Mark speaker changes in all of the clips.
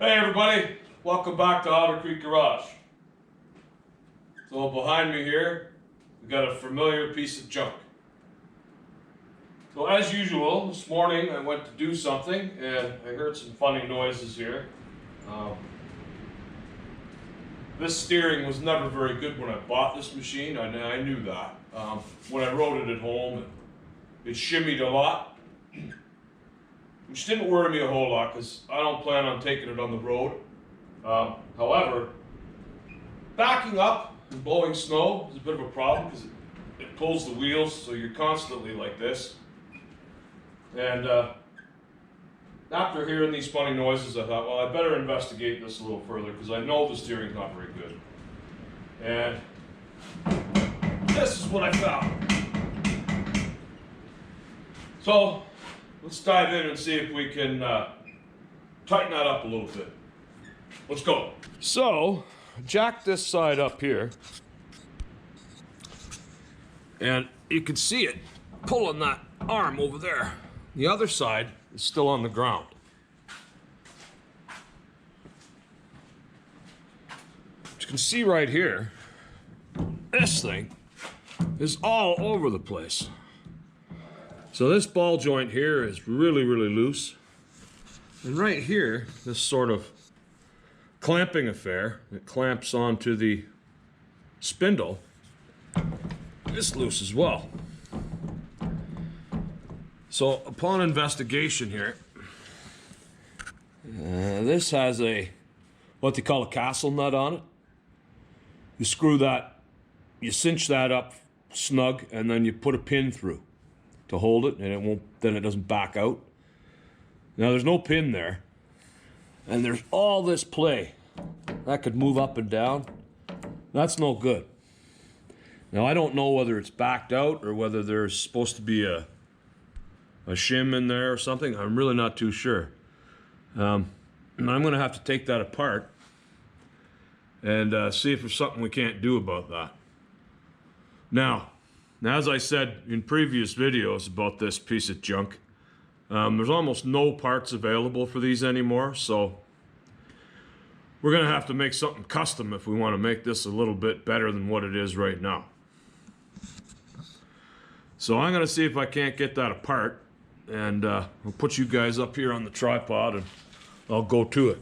Speaker 1: Hey everybody, welcome back to Otter Creek Garage. So behind me here, we got a familiar piece of junk. So as usual, this morning I went to do something and I heard some funny noises here. This steering was never very good when I bought this machine, I knew that. When I rode it at home, it shimmied a lot, which didn't worry me a whole lot because I don't plan on taking it on the road. However, backing up and blowing snow is a bit of a problem because it pulls the wheels, so you're constantly like this. And after hearing these funny noises, I thought, well, I better investigate this a little further because I know the steering's not very good. And this is what I found. So let's dive in and see if we can tighten that up a little bit. Let's go. So, jack this side up here, and you can see it pulling that arm over there. The other side is still on the ground. As you can see right here, this thing is all over the place. So this ball joint here is really, really loose. And right here, this sort of clamping affair that clamps onto the spindle is loose as well. So upon investigation here, this has what they call a castle nut on it. You screw that, you cinch that up snug, and then you put a pin through to hold it, and then it doesn't back out. Now there's no pin there, and there's all this play that could move up and down. That's no good. Now I don't know whether it's backed out or whether there's supposed to be a shim in there or something. I'm really not too sure. And I'm going to have to take that apart and see if there's something we can't do about that. Now, as I said in previous videos about this piece of junk, there's almost no parts available for these anymore, so we're going to have to make something custom if we want to make this a little bit better than what it is right now. So I'm going to see if I can't get that apart, and I'll put you guys up here on the tripod and I'll go to it.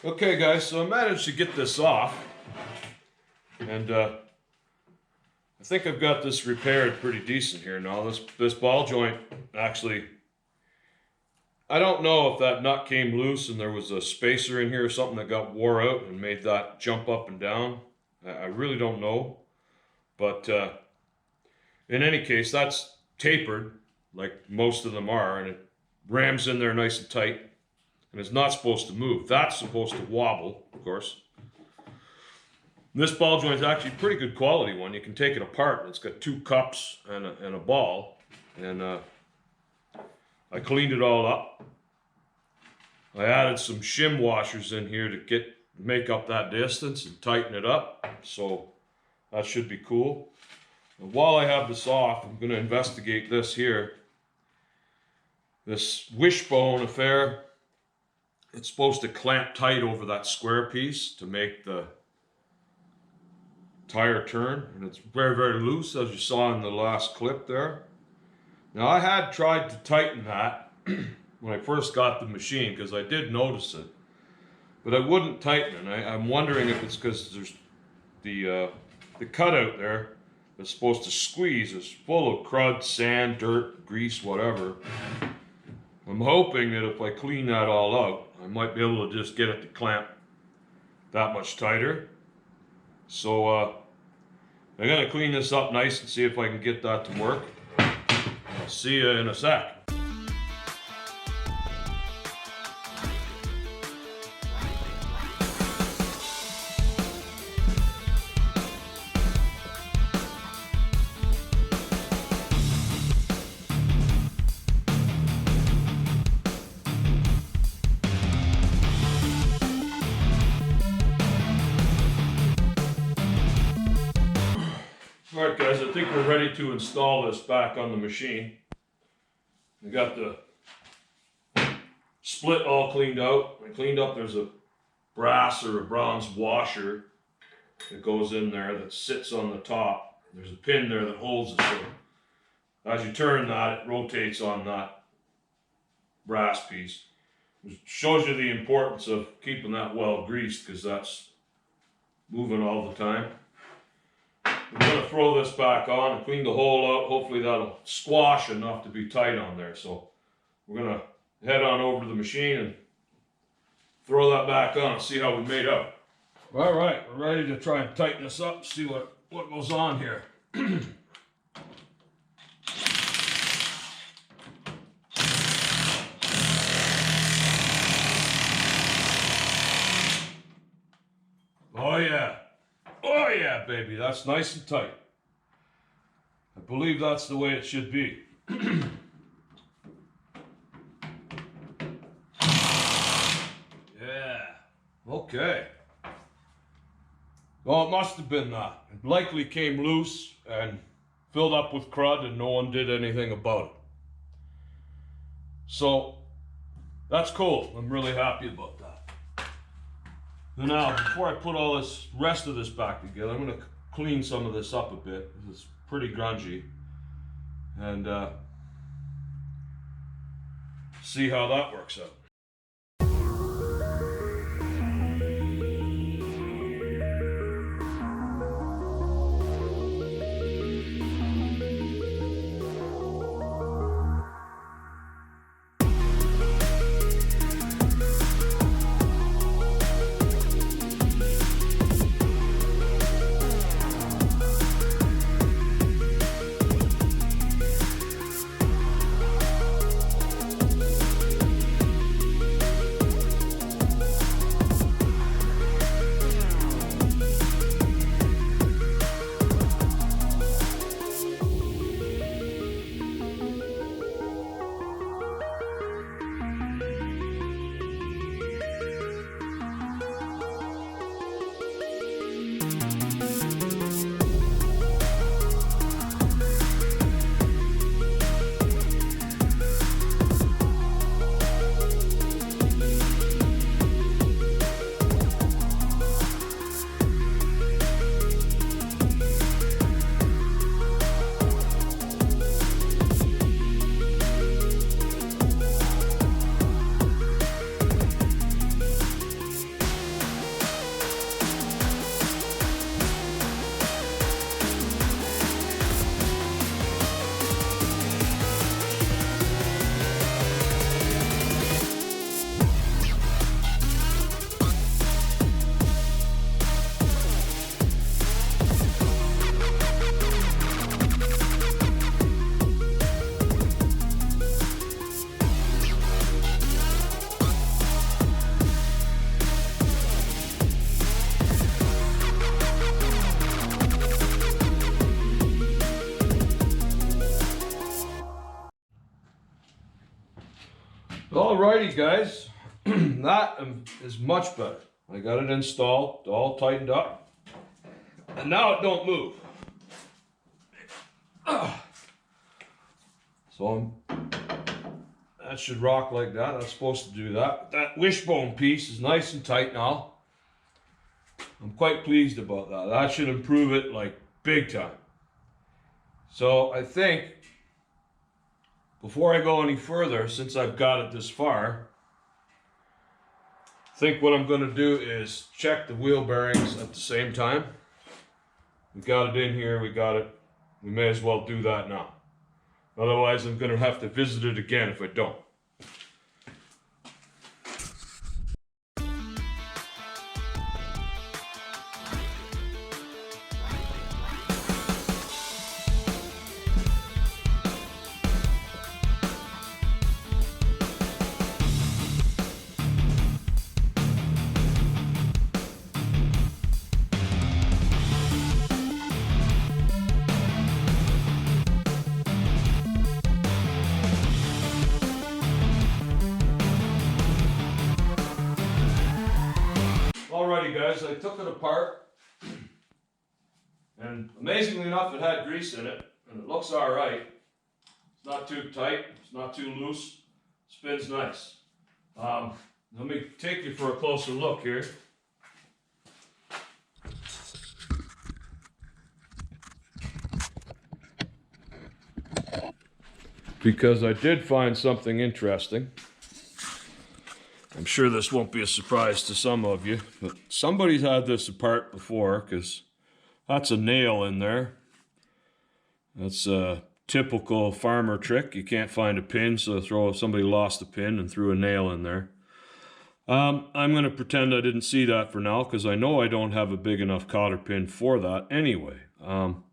Speaker 1: Okay guys, so I managed to get this off, and I think I've got this repaired pretty decent here now. This ball joint actually, I don't know if that nut came loose and there was a spacer in here or something that got wore out and made that jump up and down. I really don't know, but in any case, that's tapered like most of them are, and it rams in there nice and tight. and it's not supposed to move. That's supposed to wobble, of course. This ball joint is actually a pretty good quality one. You can take it apart. It's got 2 cups and a ball. And I cleaned it all up. I added some shim washers in here to make up that distance and tighten it up. So that should be cool. And while I have this off, I'm going to investigate this here. This wishbone affair. It's supposed to clamp tight over that square piece to make the tire turn, and it's very, very loose, as you saw in the last clip there. Now, I had tried to tighten that when I first got the machine, because I did notice it, but I wouldn't tighten it. I'm wondering if it's because there's the cutout there that's supposed to squeeze is full of crud, sand, dirt, grease, whatever. I'm hoping that if I clean that all out, I might be able to just get it to clamp that much tighter. So I'm going to clean this up nice and see if I can get that to work. I'll see you in a sec. Alright guys, I think we're ready to install this back on the machine. We got the split all cleaned out. I cleaned up, there's a brass or a bronze washer that goes in there that sits on the top. There's a pin there that holds it, so as you turn that, it rotates on that brass piece. It shows you the importance of keeping that well greased, because that's moving all the time. I'm going to throw this back on and clean the hole out. Hopefully that'll squash enough to be tight on there. So we're going to head on over to the machine and throw that back on and see how we made out. All right, we're ready to try and tighten this up, see what goes on here. Oh yeah. Oh yeah, baby, that's nice and tight. I believe that's the way it should be. Yeah, okay. Well, it must have been that. It likely came loose and filled up with crud and no one did anything about it. So, that's cool. I'm really happy about that. Now, before I put all this rest of this back together, I'm going to clean some of this up a bit. It's pretty grungy. And see how that works out. Alrighty guys, that is much better. I got it installed, all tightened up, and now it don't move. So that should rock like that. That's supposed to do that. That wishbone piece is nice and tight now. I'm quite pleased about that. That should improve it like big time. So I think before I go any further, since I've got it this far, I think what I'm going to do is check the wheel bearings at the same time. We got it in here, we got it. We may as well do that now. Otherwise, I'm going to have to visit it again if I don't. Alrighty guys, I took it apart, and amazingly enough it had grease in it, and it looks alright. It's not too tight, it's not too loose, spins nice. Let me take you for a closer look here. Because I did find something interesting. I'm sure this won't be a surprise to some of you, but somebody's had this apart before, because that's a nail in there. That's a typical farmer trick. You can't find a pin, so somebody lost a pin and threw a nail in there. I'm going to pretend I didn't see that for now, because I know I don't have a big enough cotter pin for that anyway. That'll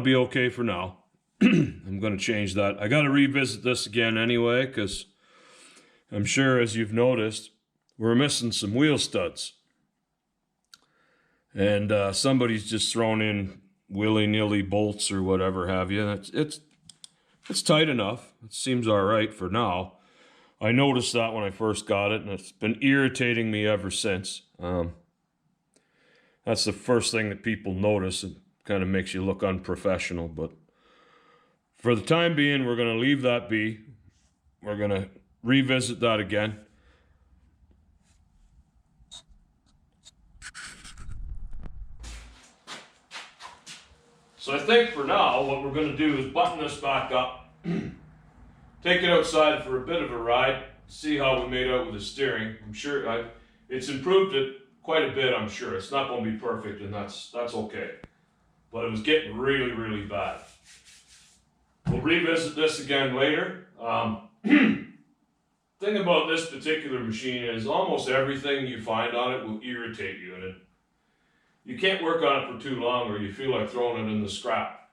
Speaker 1: be okay for now. I'm going to change that. I got to revisit this again anyway, because I'm sure, as you've noticed, we're missing some wheel studs. And somebody's just thrown in willy-nilly bolts or whatever have you. It's tight enough. It seems all right for now. I noticed that when I first got it, and it's been irritating me ever since. That's the first thing that people notice. It kind of makes you look unprofessional. But for the time being, we're going to leave that be. We're going to revisit that again. So I think for now what we're going to do is button this back up, take it outside for a bit of a ride, see how we made out with the steering. I'm sure it's improved it quite a bit, I'm sure. It's not going to be perfect, and that's okay. But it was getting really, really bad. We'll revisit this again later. Thing about this particular machine is almost everything you find on it will irritate you, and you can't work on it for too long or you feel like throwing it in the scrap.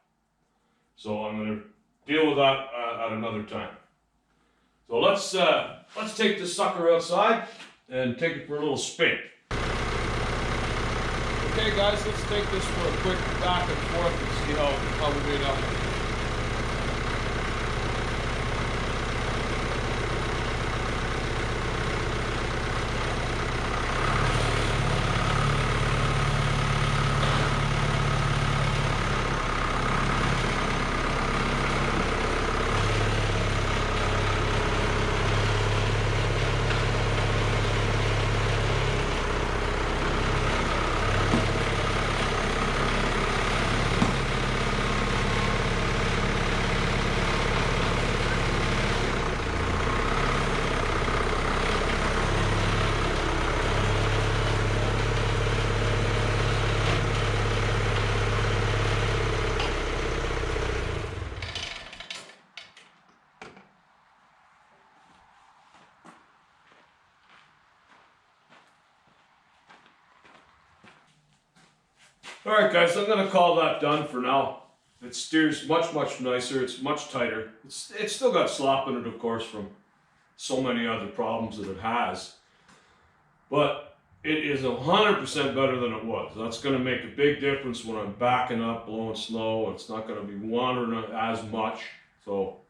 Speaker 1: So I'm going to deal with that at another time. So let's take this sucker outside and take it for a little spin. Okay guys, let's take this for a quick back and forth and see how we made out. Alright guys, I'm going to call that done for now. It steers much, much nicer. It's much tighter. It's still got slop in it, of course, from so many other problems that it has. But it is 100% better than it was. That's going to make a big difference when I'm backing up, blowing snow. It's not going to be wandering as much. So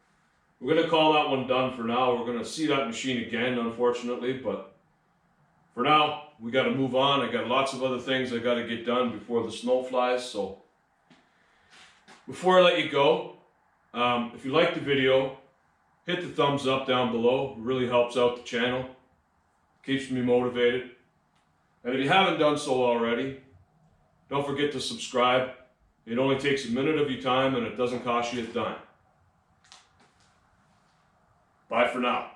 Speaker 1: we're going to call that one done for now. We're going to see that machine again, unfortunately, but for now, we got to move on. I got lots of other things I got to get done before the snow flies. So before I let you go, if you like the video, hit the thumbs up down below. It really helps out the channel, keeps me motivated. And if you haven't done so already, don't forget to subscribe. It only takes a minute of your time and it doesn't cost you a dime. Bye for now.